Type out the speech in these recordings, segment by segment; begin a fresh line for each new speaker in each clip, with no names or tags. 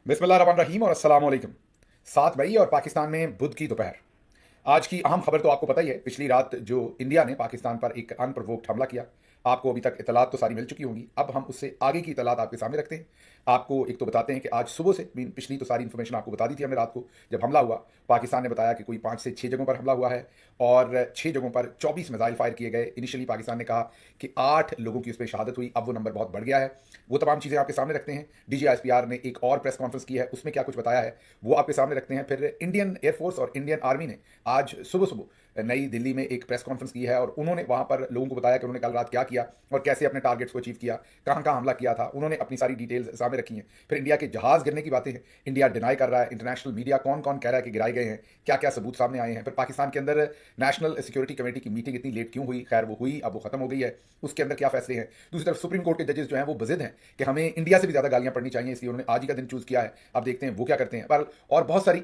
बिस्मिल्लाहिर्रहमानिर्रहीम और अस्सलाम वालेकुम। 7 मई और पाकिस्तान में बुध की दोपहर। आज की अहम खबर तो आपको पता ही है। पिछली रात जो इंडिया ने पाकिस्तान पर एक अनप्रोवोक्ड हमला किया, आपको अभी तक इतलात तो सारी मिल चुकी होंगी। अब हम उससे आगे की इतलात आपके सामने रखते हैं। आपको एक तो बताते हैं कि आज सुबह से पिछली तो सारी इन्फॉर्मेशन आपको बता दी थी हमने रात को जब हमला हुआ। पाकिस्तान ने बताया कि कोई 5 से 6 जगहों पर हमला हुआ है और 6 जगहों पर 24 मिसाइल फायर किए गए। इनिशियली पाकिस्तान ने कहा कि 8 लोगों की उसमें शहादत हुई, अब वो नंबर बहुत बढ़ गया है। वो तमाम चीज़ें आपके सामने रखते हैं। DGISPR ने एक और प्रेस कॉन्फ्रेंस की है, उसमें क्या कुछ बताया है वो आपके सामने रखते हैं। फिर इंडियन एयरफोर्स और इंडियन आर्मी ने आज सुबह सुबह नई दिल्ली में एक प्रेस कॉन्फ्रेंस की है और उन्होंने वहां पर लोगों को बताया कि उन्होंने कल रात क्या किया और कैसे अपने टारगेट्स को अचीव किया, कहां कहां हमला किया था। उन्होंने अपनी सारी डिटेल्स सामने रखी हैं। फिर इंडिया के जहाज गिरने की बातें हैं, इंडिया डिनाई कर रहा है, इंटरनेशनल मीडिया कौन कौन कह रहा है कि गिराए गए हैं, क्या क्या सबूत सामने आए हैं। फिर पाकिस्तान के अंदर नेशनल सिक्योरिटी कमेटी की मीटिंग इतनी लेट क्यों हुई, खैर वो हुई, अब वो खत्म हो गई है, उसके अंदर क्या फैसले हैं। दूसरी तरफ सुप्रीम कोर्ट के जजेस जो हैं वो बजिद हैं कि हमें इंडिया से भी ज़्यादा गालियां पड़नी चाहिए, इसलिए उन्होंने आज ही का दिन चूज़ किया है। अब देखते हैं वो क्या करते हैं। पर और बहुत सारी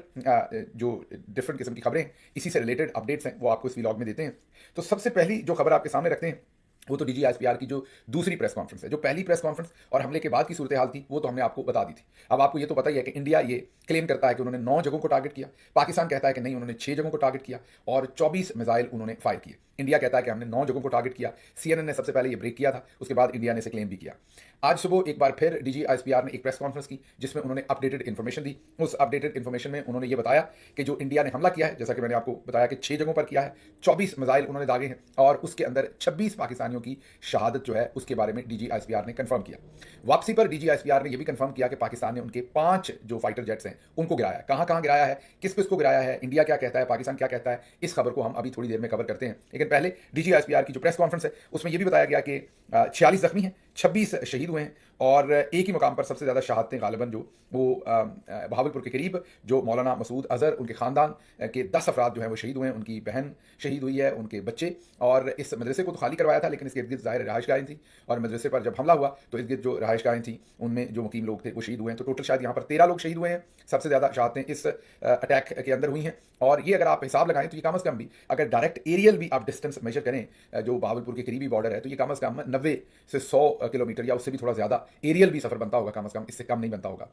जो डिफरेंट किस्म की खबरें हैं, इसी से रिलेटेड अपडेट्स हैं, वो आपको इस व्लॉग में देते हैं। तो सबसे पहली जो खबर आपके सामने रखते हैं वो तो DGISPR की जो दूसरी प्रेस कॉन्फ्रेंस है। जो पहली प्रेस कॉन्फ्रेंस और हमले के बाद की सूरत हाल थी वो तो हमने आपको बता दी थी। अब आपको ये तो पता ही है कि इंडिया ये क्लेम करता है कि उन्होंने 9 जगहों को टारगेट किया, पाकिस्तान कहता है कि नहीं उन्होंने 6 जगहों को टारगेट किया और 24 मिसाइल उन्होंने फायर किए। इंडिया कहता है कि हमने 9 जगहों को टारगेट किया। CNN ने सबसे पहले ये ब्रेक किया था, उसके बाद इंडिया ने इसे क्लेम भी किया। आज सुबह एक बार फिर DGISPR ने एक प्रेस कॉन्फ्रेंस की जिसमें उन्होंने अपडेटेड इन्फॉर्मेशन दी। उस अपडेटेड इन्फॉर्मेशन में उन्होंने ये बताया कि जो इंडिया ने हमला किया है, जैसा कि मैंने आपको बताया कि 6 जगहों पर किया है, 24 मिसाइल उन्होंने दागे हैं और उसके अंदर 26 पाकिस्तानियों की शहादत जो है उसके बारे में DGISPR ने कंफर्म किया। वापसी पर DGISPR ने यह भी कंफर्म किया कि पाकिस्तान ने उनके 5 जो फाइटर जेट्स हैं उनको गिराया है। कहां कहां गिराया है, किस किस को गिराया है, इंडिया क्या कहता है, पाकिस्तान क्या कहता है, इस खबर को हम अभी थोड़ी देर में कवर करते हैं। लेकिन पहले DGISPR की जो प्रेस कॉन्फ्रेंस है उसमें यह भी बताया गया कि 46 जख्मी हैं, 26 शहीद हुए हैं और एक ही मुकाम पर सबसे ज़्यादा शहादतें गालिबन जो वो बहावलपुर के करीब जो मौलाना मसूद अजहर उनके ख़ानदान के 10 अफराद जो हैं वो शहीद हुए हैं। उनकी बहन शहीद हुई है, उनके बच्चे। और इस मदरसे को तो खाली करवाया था लेकिन इसके इर्द गिर्द ज़ाहिर रहायश गाहें थी और मदरसे पर जब हमला हुआ तो इर्द गिर्द जो रहायश गाहें थी उनमें जो मुकीम लोग थे वो शहीद हुए हैं। तो टोटल शायद यहाँ पर 13 लोग शहीद हुए हैं। सबसे ज़्यादा शहादतें इस अटैक के अंदर हुई हैं और ये अगर आप हिसाब लगाएं तो ये कम अज़ कम भी अगर डायरेक्ट एरियल भी आप डिस्टेंस मेजर करें जो बहावलपुर के करीबी बॉर्डर है तो ये कम अज़ कम 90 से 100 किलोमीटर या उससे भी थोड़ा ज़्यादा एरियल भी सफ़र बनता होगा। कम अज़ कम इससे कम नहीं बनता होगा,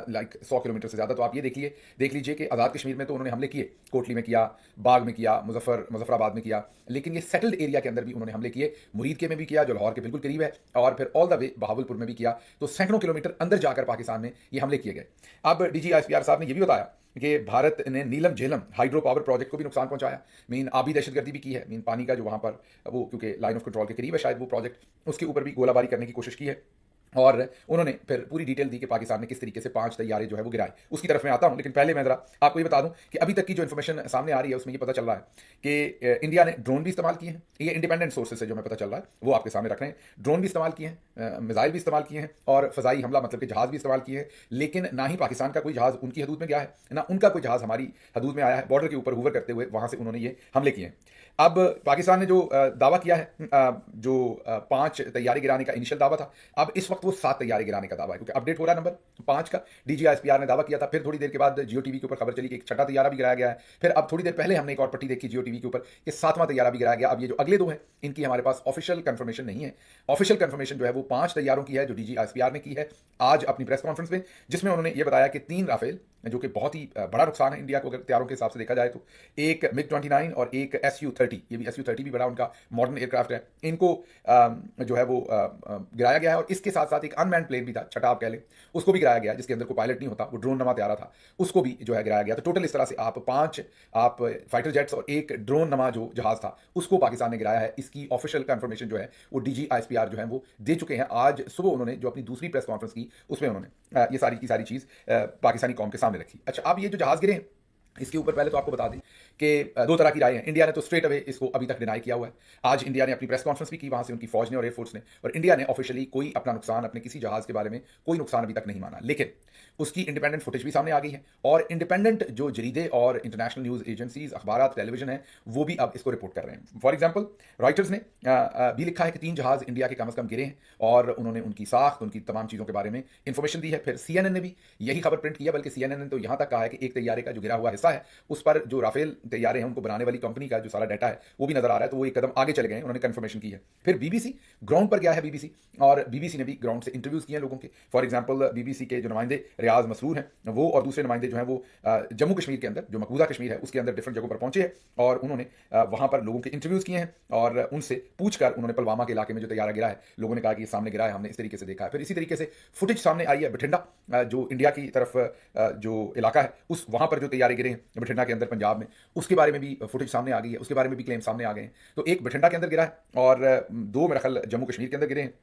लाइक 100 किलोमीटर से ज़्यादा। तो आप ये देख लीजिए कि आज़ाद कश्मीर में तो उन्होंने हमले किए, कोटली में किया, बाग में किया, मुजफ्फराबाद में किया, लेकिन ये सेटल्ड एरिया के अंदर भी उन्होंने हमले किए। मुरीद के में भी किया जो लाहौर के बिल्कुल करीब है और फिर ऑल द वे बहावलपुर में भी किया। तो सैकड़ों किलोमीटर अंदर जाकर पाकिस्तान में ये हमले किए गए। अब DGISPR साहब ने यह भी बताया कि भारत ने नीलम झेलम हाइड्रो पावर प्रोजेक्ट को भी नुकसान पहुंचाया। आबी दहशतगर्दी भी की है। पानी का जो वहां पर वो क्योंकि लाइन ऑफ कंट्रोल के करीब है शायद वो प्रोजेक्ट, उसके ऊपर भी गोलाबारी करने की कोशिश की है। और उन्होंने फिर पूरी डिटेल दी कि पाकिस्तान ने किस तरीके से 5 तैयारे जो है वो गिराए। उसकी तरफ मैं आता हूं, लेकिन पहले मैं जरा आपको ये बता दूं कि अभी तक की जो इन्फॉर्मेशन सामने आ रही है उसमें ये पता चल रहा है कि इंडिया ने ड्रोन भी इस्तेमाल किए हैं। ये इंडिपेंडेंट सोर्सेज से जो हमें पता चल रहा है वो आपके सामने रख रहे हैं। ड्रोन भी इस्तेमाल किए हैं, मिसाइल भी इस्तेमाल किए हैं और फजाई हमला मतलब कि जहाज भी इस्तेमाल किए हैं। लेकिन ना ही पाकिस्तान का कोई जहाज उनकी हदूद में गया है, ना उनका कोई जहाज हमारी हदूद में आया है। बॉर्डर के ऊपर हुवर करते हुए वहां से उन्होंने ये हमले किए हैं। अब पाकिस्तान ने जो दावा किया है, जो 5 तैयारे गिराने का इनिशियल दावा था, अब इस वक्त वो 7 तैयारे गिराने का दावा है क्योंकि अपडेट हो रहा है नंबर 5 का। DGISPR ने दावा किया था, फिर थोड़ी देर के बाद जियो टीवी के ऊपर खबर चली कि एक छठा तैयारा भी गिराया गया है। फिर अब थोड़ी देर पहले हमने एक और पट्टी देखी जियो टीवी के ऊपर कि 7वां तैयारा भी गिराया गया। अब ये जो अगले 2 हैं इनकी हमारे पास ऑफिशियल कंफर्मेशन नहीं है। ऑफिशियल कंफर्मेशन जो है वो 5 तैयारों की है जो DGISPR ने की है आज अपनी प्रेस कॉन्फ्रेंस में, जिसमें उन्होंने ये बताया कि 3 राफेल जो कि बहुत ही बड़ा नुकसान है इंडिया को अगर तैयारों के हिसाब से देखा जाए तो, एक MiG-29 और एक Su-30, ये भी Su-30 भी बड़ा उनका मॉडर्न एयरक्राफ्ट है, इनको जो है वो गिराया गया है। और इसके साथ साथ एक अनमैन्ड प्लेन भी था, छठा आप कह लें, उसको भी गिराया गया जिसके अंदर कोई पायलट नहीं होता, वो ड्रोन नमा तैयारा था, उसको भी जो है गिराया गया। तो टोटल इस तरह से आप 5 आप फाइटर जेट्स और एक ड्रोन नमा जो जहाज था उसको पाकिस्तान ने गिराया है। इसकी ऑफिशियल कंफर्मेशन जो है वो DGISPR जो है वो दे चुके हैं। आज सुबह उन्होंने जो अपनी दूसरी प्रेस कॉन्फ्रेंस की उसमें उन्होंने ये सारी की सारी चीज़ पाकिस्तानी कौम के सामने रखी। अच्छा, अब ये जो जहाज गिरे हैं इसके ऊपर पहले तो आपको बता दें कि 2 तरह की राय है। इंडिया ने तो स्ट्रेट अवे इसको अभी तक डिनाई किया हुआ है। आज इंडिया ने अपनी प्रेस कॉन्फ्रेंस भी की, वहां से उनकी फौज ने और एयरफोर्स ने, और इंडिया ने ऑफिशियली कोई अपना नुकसान, अपने किसी जहाज के बारे में कोई नुकसान अभी तक नहीं माना। लेकिन उसकी इंडिपेंडेंट फुटेज भी सामने आ गई है और इंडिपेंडेंट जो जरीदे और इंटरनेशनल न्यूज़ एजेंसीज, अखबार, टेलीविजन है वो भी अब इसको रिपोर्ट कर रहे हैं। फॉर एग्जाम्पल रॉयटर्स ने भी लिखा है कि 3 जहाज इंडिया के कम अज़ कम गिरे हैं और उन्होंने उनकी साख्त, उनकी तमाम चीज़ों के बारे में इंफॉर्मेशन दी है। फिर CNN ने भी यही खबर प्रिंट किया, बल्कि CNN ने तो यहाँ तक कहा है कि एक तैयारे का जो गिरा हुआ हिस्सा हिस्सा है उस पर जो राफेल तैयारे हैं उनको बनाने वाली कंपनी का जो सारा डाटा है वो भी नजर आ रहा है, तो वो एक कदम आगे चले गए हैं, उन्होंने कंफर्मेशन की है। फिर बीबीसी ग्राउंड पर गया है बीबीसी, और बीबीसी ने भी ग्राउंड से इंटरव्यूज किए हैं लोगों के। फॉर एग्जाम्पल बीबीसी के जो नुमाइंदे रियाज मसरूर हैं वो और दूसरे नुमाइंदे जो हैं वो जम्मू कश्मीर के अंदर, जो मकबूजा कश्मीर है उसके अंदर डिफरेंट जगहों पर पहुंचे हैं, और उन्होंने वहां पर लोगों के इंटरव्यूज किए हैं, और उनसे पूछकर उन्होंने पुलवामा के इलाके में जो तैयारा गिरा है, लोगों ने कहा कि ये सामने गिरा है, हमने इस तरीके से देखा है। फिर इसी तरीके से फुटेज सामने आई है बठिंडा, जो इंडिया की तरफ जो इलाका है उस वहां पर जो तैयारे गिरे हैं बठिंडा के अंदर पंजाब में, उसके बारे में भी फुटेज सामने आ गई है, उसके बारे में भी क्लेम सामने आ गए हैं। तो एक बठिंडा के अंदर गिरा है, और दो मेरा ख्याल जम्मू कश्मीर के अंदर गिरे हैं,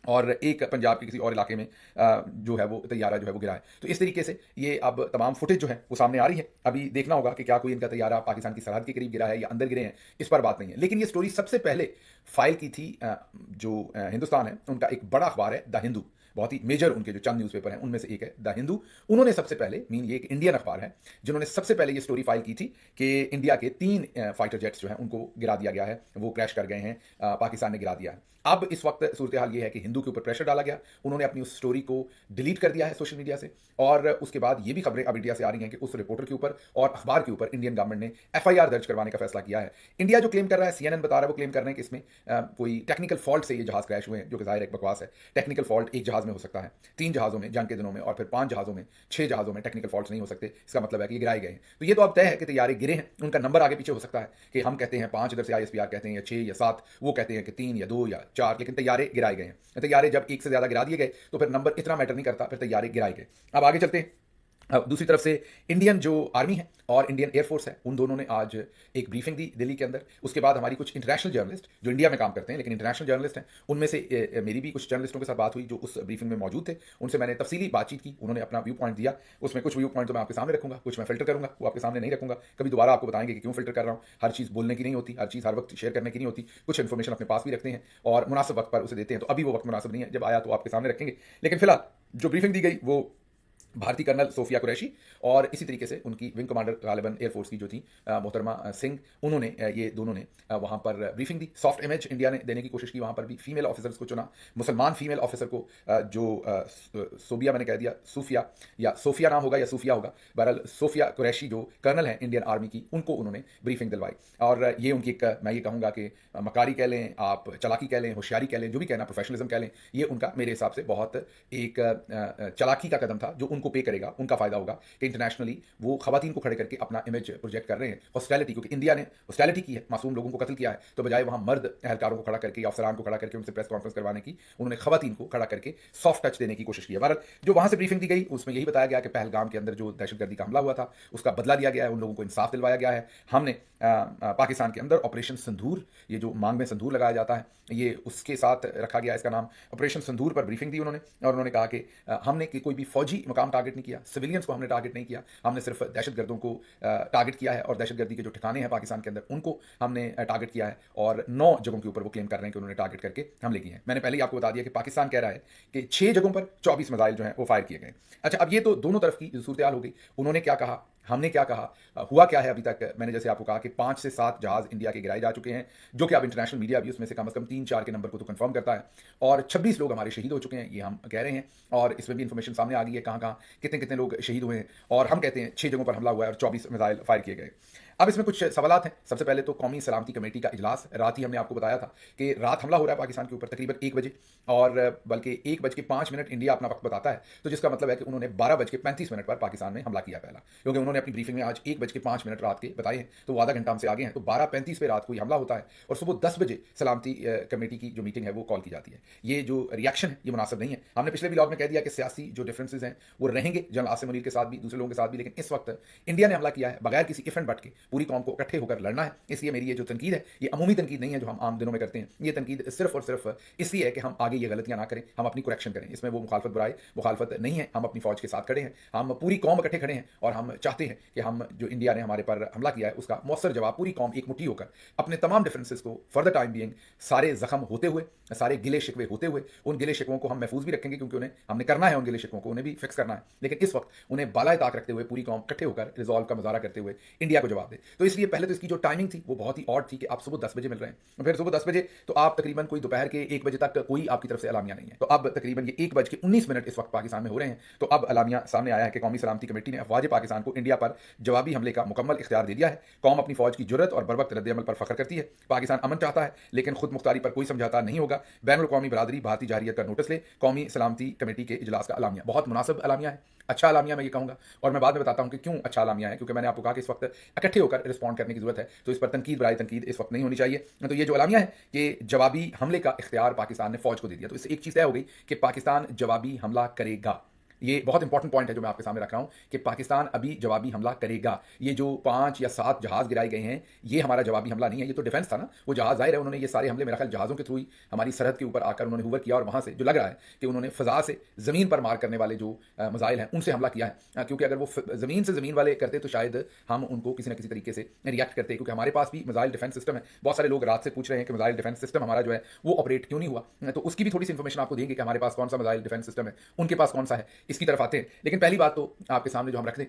और एक पंजाब के किसी और इलाके में जो है वो तैयारा जो है वो गिरा है। तो इस तरीके से ये अब तमाम फुटेज जो है वो सामने आ रही है। अभी देखना होगा कि क्या कोई इनका तैयारा पाकिस्तान की सरहद के करीब गिरा है या अंदर गिरे हैं, इस पर बात नहीं है। लेकिन ये स्टोरी सबसे पहले फाइल की थी जो हिंदुस्तान है उनका एक बड़ा अखबार है द हिंदू, बहुत ही मेजर उनके जो चंद न्यूज़पेपर हैं उनमें से एक है द हिंदू। उन्होंने सबसे पहले, मीन ये एक इंडियन अखबार है, जिन्होंने सबसे पहले ये स्टोरी फाइल की थी कि इंडिया के 3 फाइटर जेट्स जो हैं उनको गिरा दिया गया है, वो क्रैश कर गए हैं, पाकिस्तान ने गिरा दिया है। अब इस वक्त सूरत हाल ये है कि हिंदू के ऊपर प्रेशर डाला गया, उन्होंने अपनी उस स्टोरी को डिलीट कर दिया है सोशल मीडिया से, और उसके बाद ये भी खबरें अब इंडिया से आ रही हैं कि उस रिपोर्टर के ऊपर और अखबार के ऊपर इंडियन गवर्नमेंट ने एफआईआर दर्ज करवाने का फैसला किया है। इंडिया जो क्लेम कर रहा है, सीएनएन बता रहा है, वो क्लेम कर रहे हैं कि इसमें कोई टेक्निकल फॉल्ट से ये जहाज क्रैश हुए हैं, जो कि जाहिर एक बकवास है। टेक्निकल फॉल्ट एक जहाज में हो सकता है, 3 जहाज़ों में जंग के दिनों में, और फिर 5 जहाज़ों में, 6 जहाज़ों में टेक्निकल फॉल्ट्स नहीं हो सकते। इसका मतलब है कि ये गिराए गए हैं। तो ये तो अब तय है कि तैयारे गिरे हैं, उनका नंबर आगे पीछे हो सकता है कि हम कहते हैं 5, इधर से आईएसपीआर कहते हैं या 6 या 7, वो कहते हैं कि 3 या 2 या 4, लेकिन तैयारे गिराए गए हैं। तैयारे जब एक से ज्यादा गिरा दिए गए तो फिर नंबर इतना मैटर नहीं करता, फिर तैयारे गिराए गए। अब आगे चलते हैं। अब दूसरी तरफ से इंडियन जो आर्मी है और इंडियन एयरफोर्स है, उन दोनों ने आज एक ब्रीफिंग दी दिल्ली के अंदर। उसके बाद हमारी कुछ इंटरनेशनल जर्नलिस्ट जो इंडिया में काम करते हैं लेकिन इंटरनेशनल जर्नलिस्ट हैं, उनमें से मेरी भी कुछ जर्नलिस्टों के साथ बात हुई जो उस ब्रीफिंग में मौजूद थे। उनसे मैंने तफसीली बातचीत की, उन्होंने अपना व्यू पॉइंट दिया। उसमें कुछ व्यू पॉइंट तो मैं आपके सामने रखूंगा, कुछ मैं फिल्टर करूंगा, वो आपके सामने नहीं रखूंगा। कभी दोबारा आपको बताएंगे कि क्यों फिल्टर कर रहा हूं। हर चीज़ बोलने की नहीं होती, हर चीज़ हर वक्त शेयर करने की नहीं होती। कुछ इन्फॉर्मेशन अपने पास भी रखते हैं और मुनासिब वक्त पर उसे देते हैं। तो अभी वो वक्त मुनासिब नहीं है, जब आया तो आपके सामने रखेंगे। लेकिन फिलहाल जो ब्रीफिंग दी गई वो भारतीय कर्नल सोफिया कुरैशी और इसी तरीके से उनकी विंग कमांडर गालिबन एयरफोर्स की जो थी मोहतरमा सिंह, उन्होंने ये दोनों ने वहाँ पर ब्रीफिंग दी। सॉफ्ट इमेज इंडिया ने देने की कोशिश की, वहाँ पर भी फीमेल ऑफिसर्स को चुना। मुसलमान फीमेल ऑफिसर को जो सोबिया मैंने कह दिया, सूफिया या सोफिया नाम होगा या सूफिया होगा, बहरहाल सोफिया कुरैशी जो कर्नल हैं इंडियन आर्मी की, उनको उन्होंने ब्रीफिंग दिलवाई। और ये उनकी एक, मैं ये कहूँगा कि मकारी कह लें, आप चलाकी कह लें, होशियारी कह लें, जो भी कहना, प्रोफेशनलिज्म कह लें, ये उनका मेरे हिसाब से बहुत एक चलाकी का कदम था जो उनको पे करेगा, उनका फायदा होगा कि इंटरनेशनली वो खवातीन को खड़े करके अपना इमेज प्रोजेक्ट कर रहे हैं। हॉस्टैलिटी, क्योंकि इंडिया ने हॉस्टैलिटी की है, मासूम लोगों को कत्ल किया है, तो बजाय वहां मर्द एहलकारों को खड़ा करके या अफसरान को खड़ा करके उनसे प्रेस कॉन्फ्रेंस करवाने की, उन्होंने खवातीन को खड़ा करके सॉफ्ट टच देने की कोशिश की है। बहरहाल जो वहां से ब्रीफिंग दी गई उसमें यही बताया गया कि पहलगाम के अंदर जो दहशतगर्दी का हमला हुआ था उसका बदला लिया गया है, उन लोगों को इंसाफ दिलवाया गया है। हमने पाकिस्तान के अंदर ऑपरेशन संदूर, ये जो मांग में संदूर लगाया जाता है, ये उसके साथ रखा गया इसका नाम ऑपरेशन संदूर, पर ब्रीफिंग दी उन्होंने। और उन्होंने कहा कि हमने कोई भी फौजी मकाम टारगेट नहीं किया, सिविलियंस को हमने टारगेट नहीं किया, हमने सिर्फ दहशतगर्दों को टारगेट किया है और दहशतगर्दी के जो ठिकाने हैं पाकिस्तान के अंदर उनको हमने टारगेट किया है। और 9 जगहों के ऊपर वो क्लेम कर रहे हैं कि उन्होंने टारगेट करके हमले किए हैं। मैंने पहले ही आपको बता दिया कि पाकिस्तान कह रहा है कि 6 जगहों पर 24 मिसाइल जो हैं वो फायर किए गए। अच्छा, अब ये तो दोनों तरफ की सूरत हाल हो गई। उन्होंने क्या कहा, हमने क्या कहा, हुआ क्या है अभी तक। मैंने जैसे आपको कहा कि 5 से 7 जहाज इंडिया के गिराए जा चुके हैं, जो कि अब इंटरनेशनल मीडिया भी उसमें से कम 3-4 के नंबर को तो कंफर्म करता है। और 26 लोग हमारे शहीद हो चुके हैं, ये हम कह रहे हैं। और इसमें भी इंफॉर्मेशन सामने आ गई है कहाँ कहाँ कितने कितने लोग शहीद हुए हैं। और हम कहते हैं 6 जगहों पर हमला हुआ है और 24 मिसाइल फायर किए गए। अब इसमें कुछ सवालात हैं। सबसे पहले तो कौमी सलामती कमेटी का इजलास, रात ही हमने आपको बताया था कि रात हमला हो रहा है पाकिस्तान के ऊपर तकरीबन 1 बजे, और बल्कि 1:05 इंडिया अपना वक्त बताता है, तो जिसका मतलब है कि उन्होंने 12:35 पर पाकिस्तान में हमला किया पहला, क्योंकि उन्होंने अपनी ब्रीफिंग में आज 1:05 रात के बताए हैं, तो वो आधा घंटा हमसे आगे हैं। तो 12:35 पे रात को हमला होता है और सुबह 10 बजे सलामती कमेटी की जो मीटिंग है वो कॉल की जाती है। ये जो रिएक्शन है ये मुनासिब नहीं है। हमने पिछले व्लॉग में कह दिया कि सियासी जो डिफरेंसेस हैं वो रहेंगे जनरल आसिम मुनीर के साथ भी, दूसरे लोगों के साथ भी, लेकिन इस वक्त इंडिया ने हमला किया है बगैर किसी इफ एंड बट के, पूरी कौम को इकट्ठे होकर लड़ना है। इसलिए मेरी ये जो तनकीद है ये अमूमी तनकीद नहीं है जो हम आम दिनों में करते हैं। ये तनकीद सिर्फ और सिर्फ इसलिए है कि हम आगे ये गलतियां ना करें, हम अपनी करेक्शन करें। इसमें वो मुखालफत बुराई मुखालफत नहीं है। हम अपनी फौज के साथ खड़े हैं, हम पूरी कौम इकट्ठे खड़े हैं और हम चाहते हैं कि हम जो इंडिया ने हमारे पर हमला किया है उसका मौसर जवाब पूरी कौम एक मुट्ठी होकर अपने तमाम डिफरेंसेस को फॉर द टाइम बीइंग, सारे जख्म होते हुए, सारे गिले शिकवे होते हुए, उन गिले शिकवों को हम महफूज भी रखेंगे क्योंकि उन्हें हमने करना है, उन गिले शिकवों को उन्हें भी फिक्स करना है। लेकिन इस वक्त उन्हें बाला ताक रखते हुए पूरी कौम इकट्ठे होकर रिजॉल्व का मुजाहरा करते हुए इंडिया को जवाब दे। तो इसलिए पहले तो इसकी जो टाइमिंग थी वो बहुत ही ऑड थी कि आप सुबह 10 बजे मिल रहे हैं, फिर सुबह 10 बजे तो आप तकरीबन कोई दोपहर के 1 बजे तक कोई आपकी तरफ से अलामिया नहीं है। तो अब तकरीबन ये 1:19 इस वक्त पाकिस्तान में हो रहे हैं। तो अब अलामिया सामने आया है कि कौमी सलामती कमेटी ने अफवाज पाकिस्तान को इंडिया पर जवाबी हमले का मुकम्मल इख्तियार दे दिया है। कौम अपनी फौज की जुर्रत और बरवक्त रद्द-ए-अमल पर फख्र करती है। पाकिस्तान अमन चाहता है लेकिन खुद मुख्तारी पर कोई समझौता नहीं होगा। बैनुल-अक़वामी बरादरी भारतीय जारहियत का नोटिस ले, कौमी सलामती कमेटी के इजलास का अलामिया। बहुत मुनासिब अलामिया है, अच्छा अलामिया मैं ये कहूँगा, और मैं बाद में बताता हूँ कि क्यों अच्छा अलामिया है, क्योंकि मैंने आपको कहा कि इस वक्त इकट्ठे होकर रिस्पॉन्ड करने की जरूरत है। तो इस पर तनकीद बराए तनकीद इस वक्त नहीं होनी चाहिए। तो ये जो अलामिया है कि जवाबी हमले का इख्तियार पाकिस्तान ने फौज को दे दिया, तो इससे एक चीज़ तय हो गई कि पाकिस्तान जवाबी हमला करेगा। ये बहुत इंपॉर्टेंट पॉइंट है जो मैं आपके सामने रख रहा हूं कि पाकिस्तान अभी जवाबी हमला करेगा। ये जो 5 या 7 जहाज गिराए गए हैं, ये हमारा जवाबी हमला नहीं है, ये तो डिफेंस था ना। वो जहाज जाहिर है उन्होंने ये सारे हमले मेरा ख्याल जहाज़ों के थ्रू ही हमारी सरहद के ऊपर आकर उन्होंने हुवर किया, और वहां से जो लग रहा है कि उन्होंने फ़ज़ा से ज़मीन पर मार करने वाले जो मिसाइल हैं उनसे हमला किया है। क्योंकि अगर वो ज़मीन से ज़मीन वाले करते तो शायद हम उनको किसी न किसी तरीके से रिएक्ट करते, क्योंकि हमारे पास भी मिसाइल डिफेंस सिस्टम है। बहुत सारे लोग रात से पूछ रहे हैं कि मिसाइल डिफेंस सिस्टम हमारा जो है वो ऑपरेट क्यों नहीं हुआ, तो उसकी भी थोड़ी सी इन्फॉर्मेशन आपको देंगे कि हमारे पास कौन सा मिसाइल डिफेंस सिस्टम है, उनके पास कौन सा है, इसकी तरफ आते हैं। लेकिन पहली बात तो आपके सामने जो हम रख दें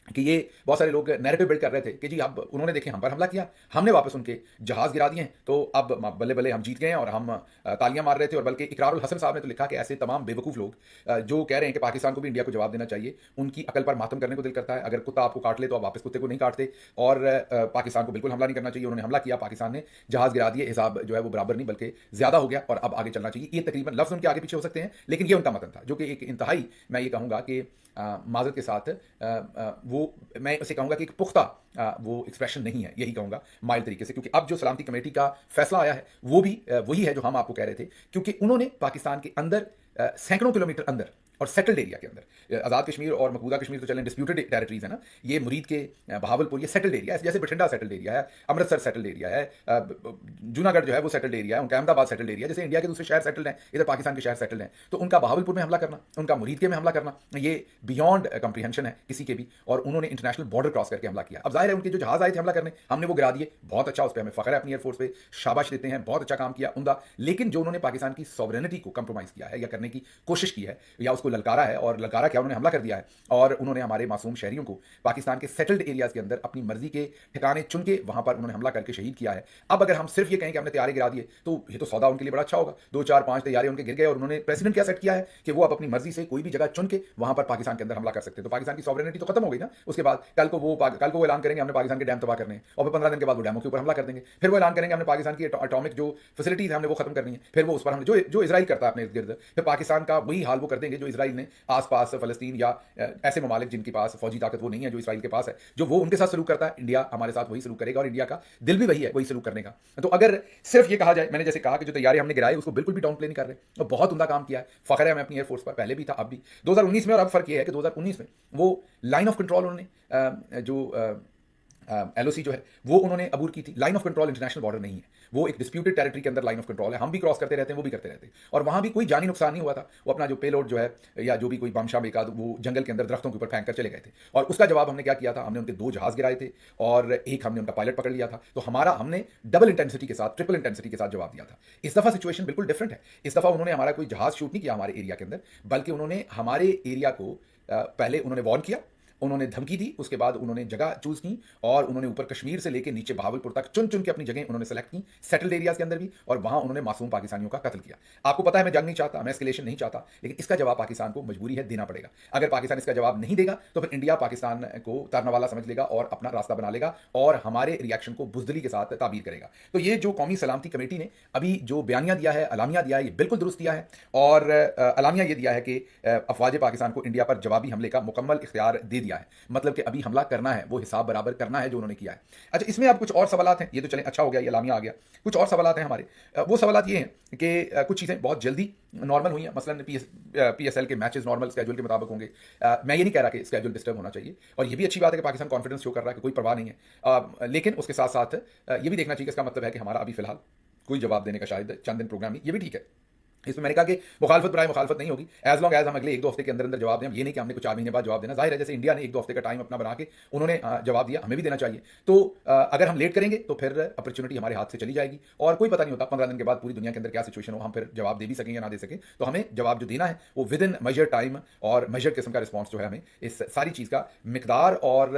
कि ये बहुत सारे लोग नैरेटिव बिल्ड कर रहे थे कि जी अब उन्होंने देखे हम पर हमला किया, हमने वापस उनके जहाज गिरा दिए हैं, तो अब बल्ले बल्ले हम जीत गए हैं और हम तालियां मार रहे थे। और बल्कि इकरारुल हसन साहब ने तो लिखा कि ऐसे तमाम बेवकूफ़ लोग जो कह रहे हैं कि पाकिस्तान को भी इंडिया को जवाब देना चाहिए, उनकी अकल पर मातम करने को दिल करता है। अगर कुत्ता आपको काट ले तो आप वापस कुत्ते को नहीं काटते, और पाकिस्तान को बिल्कुल हमला नहीं करना चाहिए। उन्होंने हमला किया, पाकिस्तान ने जहाज गिरा दिए, हिसाब जो है वो बराबर नहीं बल्कि ज़्यादा हो गया, और अब आगे चलना चाहिए। ये तकरीबन लफ्ज़ उनके आगे पीछे हो सकते हैं, लेकिन ये उनका मतन था जो कि एक इंतहाई, मैं ये कहूँगा कि माज़रत के साथ वो मैं इसे कहूँगा कि एक पुख्ता वो एक्सप्रेशन नहीं है, यही कहूँगा माइल्ड तरीके से। क्योंकि अब जो सलामती कमेटी का फैसला आया है वो भी वही है जो हम आपको कह रहे थे, क्योंकि उन्होंने पाकिस्तान के अंदर सैकड़ों किलोमीटर अंदर और सेटल्ड एरिया के अंदर, आज़ाद कश्मीर और मकबूजा कश्मीर तो चलें डिस्प्यूटेड टेरिटरीज है ना, ये मुरीद के बहावलपुर ये सेटल्ड एरिया है, जैसे बठिंडा सेटल्ड एरिया है, अमृतसर सेटल्ड एरिया है, जूनागढ़ जो है वो सेटल्ड एरिया है, उनका अहमदाबाद सेटल्ड एरिया, जैसे इंडिया के दूसरे शहर सेटल्ड हैं, इधर पाकिस्तान के शहर सेटल्ड हैं। तो उनका बहावलपुर में हमला करना, उनका मुरीद के में हमला करना, ये बियॉन्ड कंप्रीहेंशन है किसी के भी, और उन्होंने इंटरनेशनल बॉर्डर क्रॉस करके हमला किया। अब जाहिर है उनके जो जहाज आए थे हमला करने, हमने वो गिरा दिए, बहुत अच्छा, उस पर हमें फ़ख्र है, अपनी एयरफोर्स पे शाबाश देते हैं, बहुत अच्छा काम किया, उमदा। लेकिन जो उन्होंने पाकिस्तान की सॉवरेनिटी को कंप्रोमाइज़ किया है या करने की कोशिश की है या उसको ललकारा है, और ललकारा क्या, उन्होंने हमला कर दिया है, और उन्होंने हमारे मासूम शहरियों को पाकिस्तान के सेटल्ड एरियाज़ के अंदर अपनी मर्जी के ठिकाने चुन के वहां पर उन्होंने हमला करके शहीद किया है। अब अगर हम सिर्फ ये कहें कि हमने तैयारी गिरा दिए, तो ये तो सौदा उनके लिए बड़ा अच्छा होगा, 2 4 5 तैयारी उनके गिर गए, और उन्होंने प्रेसिडेंट क्या सेट किया है कि वो अब अपनी मर्जी से कोई भी जगह चुन के वहां पर पाकिस्तान के अंदर हमला कर सकते हैं। तो पाकिस्तान की सॉवरेनिटी तो खत्म हो गई ना। उसके बाद कल को वो ऐलान करेंगे हमने पाकिस्तान के डैम तबाह करने हैं, और फिर 15 दिन के बाद वो डैमों के ऊपर हमला कर देंगे। फिर वो ऐलान करेंगे हमने पाकिस्तान की एटॉमिक जो फैसिलिटीज है हमने वो खत्म करनी है, फिर वो उस पर हमने जो इजराइल करता है अपने इर्द गिर्द, फिर पाकिस्तान का वही हाल वो कर देंगे जो इजराइल ने आसपास फलस्तीन या ऐसे ममालिक जिनके पास फौजी ताकत वो नहीं है जो इसराइल के पास है, जो वो उनके साथ सलूक करता है, इंडिया हमारे साथ वही सलूक करेगा, और इंडिया का दिल भी वही है, वही सलूक करने का। तो अगर सिर्फ ये कहा जाए, मैंने जैसे कहा कि जो तैयारी हमने गिराई उसको बिल्कुल भी डाउन प्ले नहीं कर रहे, और बहुत उमदा काम किया है, फख्र है हमें अपनी एयरफोर्स पर, पहले भी था अब भी 2019 में। और अब फर्क ये है कि 2019 में वो लाइन ऑफ कंट्रोल उन्होंने जो एलओसी जो है वो उन्होंने अबूर की थी। Line of control international border नहीं है, वो एक डिस्प्यूटेड टेरिटरी के अंदर लाइन ऑफ कंट्रोल है, हम भी क्रॉस करते रहते हैं, वो भी करते रहते हैं, और वहां भी कोई जानी नुकसान नहीं हुआ था। वो अपना जो पेलोड जो है या जो भी कोई बम शाम एकाद वो जंगल के अंदर दरख्तों के ऊपर फेंक कर चले गए थे, और उसका जवाब हमने क्या किया था, हमने उनके 2 जहाज गिराए थे और एक हमने उनका पायलट पकड़ लिया था। तो हमने डबल इंटेंसिटी के साथ, ट्रिपल इंटेंसिटी के साथ जवाब दिया था। इस दफा सिचुएशन बिल्कुल डिफरेंट है। इस दफा उन्होंने हमारा कोई जहाज शूट नहीं किया हमारे एरिया के अंदर, बल्कि उन्होंने हमारे एरिया को पहले उन्होंने वार्न किया, उन्होंने धमकी दी, उसके बाद उन्होंने जगह चूज की, और उन्होंने ऊपर कश्मीर से लेकर नीचे बहावलपुर तक चुन चुन के अपनी जगह उन्होंने सेलेक्ट की, सेटल्ड एरियाज के अंदर भी, और वहां उन्होंने मासूम पाकिस्तानियों का कत्ल किया। आपको पता है मैं जंग नहीं चाहता, मैं एस्केलेशन नहीं चाहता, लेकिन इसका जवाब पाकिस्तान को मजबूरी है देना पड़ेगा। अगर पाकिस्तान इसका जवाब नहीं देगा तो फिर इंडिया पाकिस्तान को तारना वाला समझ लेगा और अपना रास्ता बना लेगा, और हमारे रिएक्शन को बुजदली के साथ ताबीर करेगा। तो ये जो कौमी सलामती कमेटी ने अभी जो बयानिया दिया है, अलामिया दिया है, ये बिल्कुल दुरुस्त दिया है, और अलामिया ये दिया है कि अफवाज पाकिस्तान को इंडिया पर जवाबी हमले का मुकम्मल इख्तियार दे दिया है, मतलब कि अभी हमला करना है, वो हिसाब बराबर करना है जो उन्होंने किया है। अच्छा, इसमें अब कुछ और सवालात हैं, ये तो चलें अच्छा हो गया, ये अलामिया आ गया। कुछ और सवालात हैं हमारे, वो सवालात ये हैं कि कुछ चीज़ें बहुत जल्दी नॉर्मल हुई हैं, मसलन PSL के मैचेस नॉर्मल स्केड्यूल के मुताबिक होंगे। मैं ये नहीं कह रहा कि स्केड्यूल डिस्टर्ब होना चाहिए, और ये भी अच्छी बात है कि पाकिस्तान कॉन्फिडेंस शो कर रहा है कि कोई परवाह नहीं है, लेकिन उसके साथ साथ ये भी देखना चाहिए कि इसका मतलब है कि हमारा अभी फिलहाल कोई जवाब देने का शायद चंद दिन प्रोग्राम ही, ये भी ठीक है। इसमें मैंने कहा कि मुखालफत बराए मुखालफत नहीं होगी, एज लॉन्ग एज हम अगले 1-2 हफ्ते के अंदर अंदर जवाब दें। ये नहीं कि हमने कुछ 4 महीने बाद जवाब देना। जाहिर है जैसे इंडिया ने 1-2 हफ्ते का टाइम अपना बना के उन्होंने जवाब दिया, हमें भी देना चाहिए। तो अगर हम लेट करेंगे तो फिर अपॉर्चुनिटी हमारे हाथ से चली जाएगी और कोई पता नहीं होता 15 दिन के बाद पूरी दुनिया के अंदर क्या सिचुएशन हो, हम फिर जवाब दे भी सकें या ना दे सकें। तो हमें जवाब जो देना है वो विद इन मेजर टाइम और मेजर किस्म का रिस्पॉन्स जो है हमें इस सारी चीज़ का मिकदार और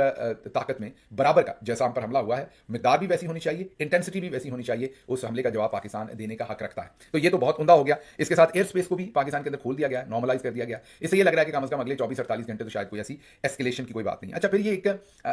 ताकत में बराबर का, जैसा हम पर हमला हुआ है मिकदार भी वैसी होनी चाहिए, इंटेंसिटी भी वैसी होनी चाहिए, उस हमले का जवाब पाकिस्तान देने का हक रखता है। तो ये तो बहुत उमदा हो गया। इसके साथ एयर स्पेस को भी पाकिस्तान के अंदर खोल दिया गया है, नॉर्मलाइज कर दिया गया। इससे ये लग रहा है कि कम से कम अगले 24-48 घंटे तो शायद कोई ऐसी एस्केलेशन की कोई बात नहीं। अच्छा, फिर ये एक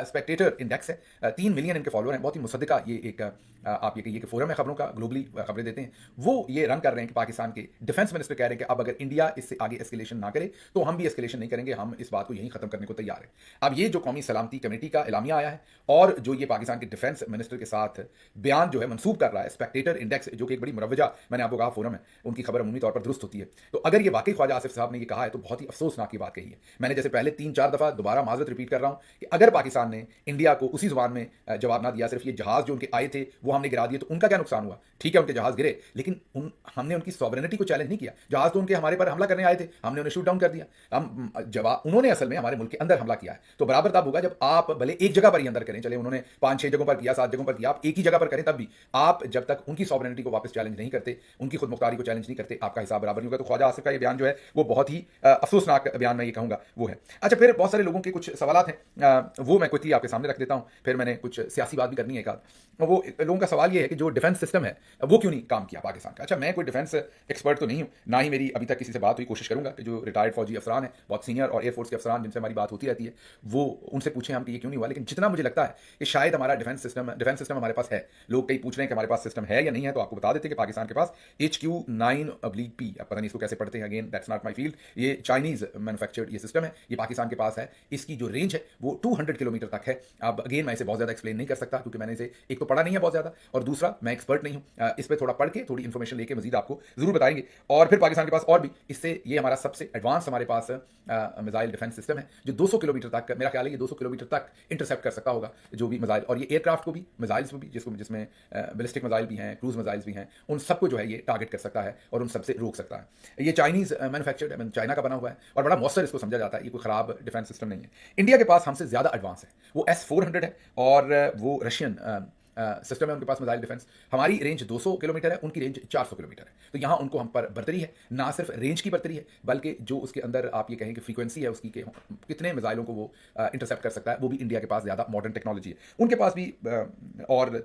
स्पेक्टेटर इंडेक्स है, 3 मिलियन इनके फॉलोअर हैं, बहुत ही मुसद्दिका ये एक आप ये कहिए कि फोरम है खबरों का, ग्लोबली खबरें देते हैं। वो ये रन कर रहे हैं कि पाकिस्तान के डिफेंस मिनिस्टर कह रहे हैं कि अब अगर इंडिया इससे आगे एस्केलेशन ना करे तो हम भी एस्केलेशन नहीं करेंगे, हम इस बात को यहीं खत्म करने को तैयार हैं। अब ये जो कौमी सलामती कमेटी का एलामिया आया है और जो ये पाकिस्तान के डिफेंस मिनिस्टर के साथ बयान जो है मंसूब कर रहा है, स्पेक्टेटर इंडेक्स जो कि एक बड़ी मुरवजा, मैंने आपको कहा फोरम है, उनकी खबर अमूमी तौर पर दुरुस्त होती है। तो अगर ये वाकई ख्वाजा आसिफ साहब ने ये कहा है तो बहुत ही अफसोसनाक की बात कही है। मैंने जैसे पहले 3-4 दफा दोबारा माजरत रिपीट कर रहा हूं कि अगर पाकिस्तान ने इंडिया को उसी जुबान में जवाब ना दिया, सिर्फ ये जहाज जो उनके आए थे वो हमने गिरा दिए, तो उनका क्या नुकसान हुआ? ठीक है उनके जहाज गिरे, लेकिन हमने उनकी सॉवरेनिटी को चैलेंज नहीं किया। जहाज तो उनके हमारे पर हमला करने आए थे, हमने उन्हें शूट डाउन कर दिया। हम जवाब उन्होंने असल में हमारे मुल्क के अंदर हमला किया है। तो बराबर तब होगा जब आप भले एक जगह पर ही अंदर करें, चले उन्होंने 5-6 जगहों पर किया, 7 जगहों पर किया, आप एक ही जगह पर करें, तब भी आप जब तक उनकी सॉवरेनिटी को वापस चैलेंज नहीं करते, उनकी खुद मुख्तारी को चैलेंज नहीं करते, आपका हिसाब बराबर नहीं होगा। तो ख्वाजा आसिफ का ये बयान जो है वो बहुत ही अफसोसनाक बयान मैं ये कहूंगा वो है। अच्छा, फिर बहुत सारे लोगों के कुछ सवाल हैं, वो मैं कुछ ही आपके सामने रख देता हूं, फिर मैंने कुछ सियासी बात भी करनी है एक आध। वो लोगों का सवाल ये है कि जो डिफेंस सिस्टम है वो क्यों नहीं काम किया पाकिस्तान का। अच्छा, मैं कोई डिफेंस एक्सपर्ट तो नहीं हूं, ना ही मेरी अभी तक किसी से बात हुई। कोशिश करूंगा कि जो रिटायर्ड फौजी अफसरान है, बहुत सीनियर और एयरफोर्स के अफसरान जिनसे हमारी बात होती रहती है, वो उनसे पूछें हम कि ये क्यों नहीं हुआ। लेकिन जितना मुझे लगता है कि शायद हमारा डिफेंस सिस्टम हमारे पास है। लोग कई पूछ रहे हैं कि हमारे पास सिस्टम है या नहीं है, तो आपको बता देते हैं कि पाकिस्तान के पास HQ-9/P, पता नहीं इसको कैसे पढ़ते हैं, again that's not my field, ये चाइनीज मैन्युफैक्चर्ड ये सिस्टम है, ये पाकिस्तान के पास है। इसकी जो रेंज है वो 200 किलोमीटर तक है। अब अगेन मैं इसे बहुत ज्यादा एक्सप्लेन नहीं कर सकता क्योंकि मैंने इसे एक तो पढ़ा नहीं है बहुत ज्यादा, और दूसरा मैं एक्सपर्ट नहीं हूं। इस पर थोड़ा पढ़ के थोड़ी इन्फॉर्मेशन लेके मजीद आपको जरूर बताएंगे। और फिर पाकिस्तान के पास और भी इससे ये हमारा सबसे एडवांस हमारे पास मिसाइल डिफेंस सिस्टम है जो 200 किलोमीटर तक, मेरा ख्याल है ये 200 किलोमीटर तक इंटरसेप्ट कर सकता होगा जो भी मिसाइल, और ये एयरक्राफ्ट को भी, मिसाइल्स को भी, जिसमें बैलिस्टिक मिसाइल भी हैं, क्रूज मिसाइल्स भी हैं, उन सबको जो है ये टारगेट कर सकता है और उन सबसे रोक सकता है। ये चाइनीज मैन्युफैक्चर्ड है, चाइना का बना हुआ है और बड़ा मौसर इसको समझा जाता है। ये कोई खराब डिफेंस सिस्टम नहीं है। इंडिया के पास हमसे ज्यादा एडवांस है, वो S-400 है और वो रशियन सिस्टम है उनके पास मिसाइल डिफेंस। हमारी रेंज 200 किलोमीटर है, उनकी रेंज 400 किलोमीटर है। तो यहाँ उनको हम पर बर्तरी है, ना सिर्फ रेंज की बर्तरी है बल्कि जो उसके अंदर आप ये कहें कि फ्रीक्वेंसी है उसकी के कितने मिसाइलों को वो इंटरसेप्ट कर सकता है, वो भी इंडिया के पास ज़्यादा मॉडर्न टेक्नोलॉजी है। उनके पास भी और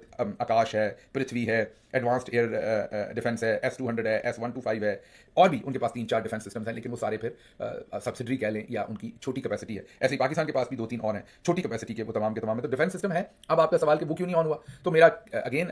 आकाश है, पृथ्वी है, एडवांस्ड एयर डिफेंस है, S-200 है, S-125 है, और भी उनके पास 3-4 डिफेंस सिस्टम्स हैं, लेकिन वो सारे फिर सब्सिडरी कह लें या उनकी छोटी कैपेसिटी है। ऐसे ही पाकिस्तान के पास भी 2-3 और हैं छोटी कैपेसिटी के, वो तमाम के तमाम है। तो डिफेंस सिस्टम है। अब आपका सवाल कि वो क्यों नहीं ऑन हुआ, तो मेरा अगेन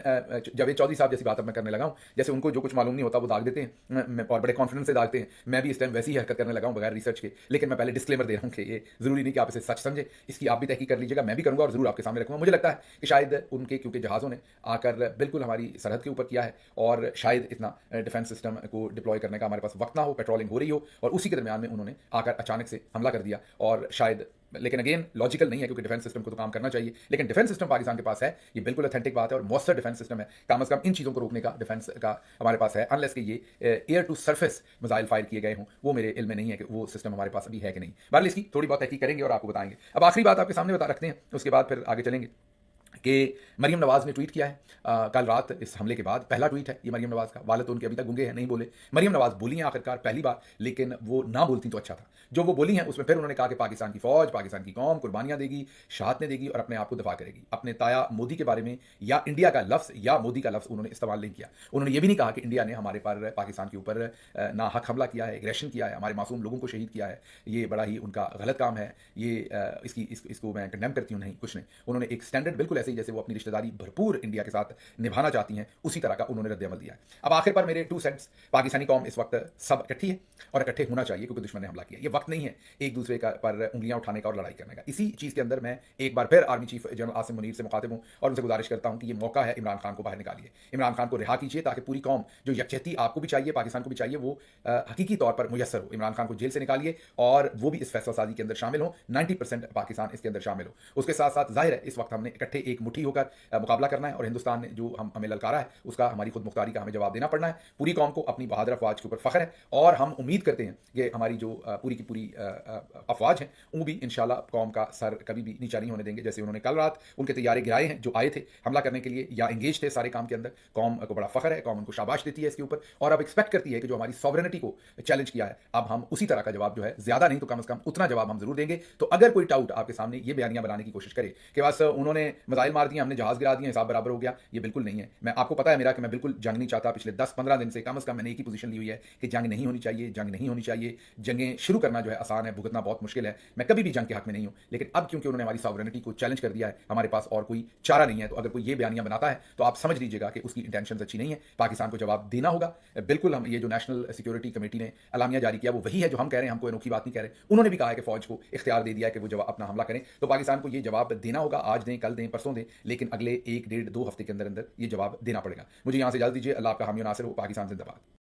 जावेद चौधरी साहब जैसी बात अब मैं करने लगा हूँ, जैसे उनको जो कुछ मालूम नहीं होता वो दाग देते हैं और बड़े कॉन्फिडेंस से दागते हैं। मैं भी इस टाइम वैसी ही हरकत करने लगा हूँ बगैर रिसर्च के। लेकिन मैं पहले डिस्क्लेमर दे रहा हूँ कि ये जरूरी नहीं कि आप इसे सच समझे, इसकी आप भी तहकीक कर लीजिएगा, मैं भी करूँगा और जरूर आपके सामने रखूँगा। मुझे लगता है कि शायद उनके क्योंकि जहाज़ों ने आकर बिल्कुल हमारी सरहद के ऊपर किया है और शायद इतना डिफेंस सिस्टम को डिप्लॉय करने का हमारे पास वक्त ना हो, पेट्रोलिंग हो रही हो और उसी के दरमियान में उन्होंने आकर अचानक से हमला कर दिया और शायद, लेकिन अगेन लॉजिकल नहीं है क्योंकि डिफेंस सिस्टम को तो काम करना चाहिए। लेकिन डिफेंस सिस्टम पाकिस्तान के पास है, ये बिल्कुल ऑथेंटिक बात है और मौसर डिफेंस सिस्टम है। कम से कम इन चीज़ों को रोकने का डिफेंस का हमारे पास है, अनलेस कि ये air to surface missile fire किए गए हों, वो मेरे इल्म में नहीं है कि वो सिस्टम हमारे पास अभी है कि नहीं। बहरहाल इसकी थोड़ी बहुत तहकीक करेंगे और आपको बताएंगे। अब आखिरी बात आपके सामने बता रखते हैं, उसके बाद फिर आगे चलेंगे कि मरीम नवाज़ ने ट्वीट किया है कल रात इस हमले के बाद। पहला ट्वीट है ये मरीम नवाज़ का। वालिद तो उनके अभी तक गूंगे हैं, नहीं बोले। मरीम नवाज़ बोली हैं आखिरकार पहली बार, लेकिन वो ना बोलती तो अच्छा था। जो वो बोली हैं उसमें फिर उन्होंने कहा कि पाकिस्तान की फौज, पाकिस्तान की कौम कुर्बानियां देगी, शहादतें देगी और अपने आप को दफा करेगी। अपने ताया मोदी के बारे में या इंडिया का लफ्ज़ या मोदी का लफ्ज़ उन्होंने इस्तेमाल नहीं किया। उन्होंने ये भी नहीं कहा कि इंडिया ने हमारे पर, पाकिस्तान के ऊपर ना हक हमला किया है, एग्रेशन किया है, हमारे मासूम लोगों को शहीद किया है। ये बड़ा ही उनका गलत काम है, ये इसको मैं कंडेम करती हूँ। नहीं, कुछ नहीं। उन्होंने एक स्टैंडर्ड बिल्कुल ऐसे ही जैसे वो अपनी रिश्तेदारी भरपूर इंडिया के साथ निभाना चाहती हैं, उसी तरह का उन्होंने रद्द-ए-अमल दिया है। अब आखिर पर मेरे 2 सेंट्स, पाकिस्तानी कौम इस वक्त सब इकट्ठी है और इकट्ठे होना चाहिए क्योंकि दुश्मन ने हमला किया। ये वक्त नहीं है एक दूसरे का पर उंगलियां उठाने का और लड़ाई करने का। इसी चीज़ के अंदर मैं एक बार फिर army chief general Asim Munir से मुखातिब हूँ और उनसे गुजारिश करता हूँ कि ये मौका है, इमरान खान को बाहर निकालिए, इमरान खान को रिहा कीजिए ताकि पूरी कौम, जो यकजहती आपको भी चाहिए, पाकिस्तान को भी चाहिए, वो हकीकी तौर पर मुयस्सर हो। इमरान खान को जेल से निकालिए और वो भी इस फैसला साजी के अंदर शामिल हो, 90% पाकिस्तान इसके अंदर शामिल हो। उसके साथ साथ जाहिर है इस वक्त हमने इकट्ठे एक मुट्ठी होकर मुकाबला करना है और हिंदुस्तान ने जो हमें ललकारा है उसका हमारी खुद मुख्तारी का हमें जवाब देना पड़ना है। पूरी कौम को अपनी बहादुर अफवाज के ऊपर फ़ख्र है और हम उम्मीद करते हैं कि हमारी जो पूरी की पूरी अफवाज हैं वो भी इंशाल्लाह कौम का सर कभी भी नीचा नहीं होने देंगे। जैसे उन्होंने कल रात उनके तैयारे गिराए हैं जो आए थे हमला करने के लिए या इंगेज थे सारे काम के अंदर, कौम को बड़ा फ़ख्र है, कौम उनको शाबाश देती है इसके ऊपर और अब एक्सपेक्ट करती है कि जो हमारी सॉवरेनिटी को चैलेंज किया है अब हम उसी तरह का जवाब जो है ज़्यादा नहीं तो कम से कम उतना जवाब हम जरूर देंगे। तो अगर कोई डाउट आपके सामने ये बयानियां बनाने की कोशिश करे कि बस उन्होंने मिसाइल मार दिया, हमने जहाज गिरा दिया, हिसाब बराबर हो गया, ये बिल्कुल नहीं है। मैं आपको पता है मेरा कि मैं बिल्कुल जंग नहीं चाहता। पिछले 10-15 दिन से कम मैंने एक ही पोजीशन ली हुई है कि जंग नहीं होनी चाहिए, जंग नहीं होनी चाहिए। जंगें शुरू करना जो है आसान है, भुगतना बहुत मुश्किल है। मैं कभी भी जंग के हक में नहीं हूं, लेकिन अब क्योंकि उन्होंने हमारी सॉवरेनिटी को चैलेंज कर दिया है, हमारे पास और कोई चारा नहीं है। तो अगर कोई ये बयानियां बनाता है तो आप समझ लीजिएगा कि उसकी इंटेंशन अच्छी नहीं है। पाकिस्तान को जवाब देना होगा बिल्कुल। हम ये जो नेशनल सिक्योरिटी कमेटी ने अलामिया जारी किया वो वही है जो हम कह रहे हैं, हम कोई अनोखी बात नहीं कह रहे। उन्होंने भी कहा है कि फौज को इख्तियार दे दिया है कि वो जवाब अपना हमला करें। तो पाकिस्तान को ये जवाब देना होगा, आज दें, कल दें, परसों दें, लेकिन अगले 1 डेढ़ 2 हफ्ते के अंदर अंदर ये जवाब देना पड़ेगा। मुझे यहां से इजाजत दीजिए। अल्लाह आपका हामी और नासिर हो। पाकिस्तान जिंदाबाद।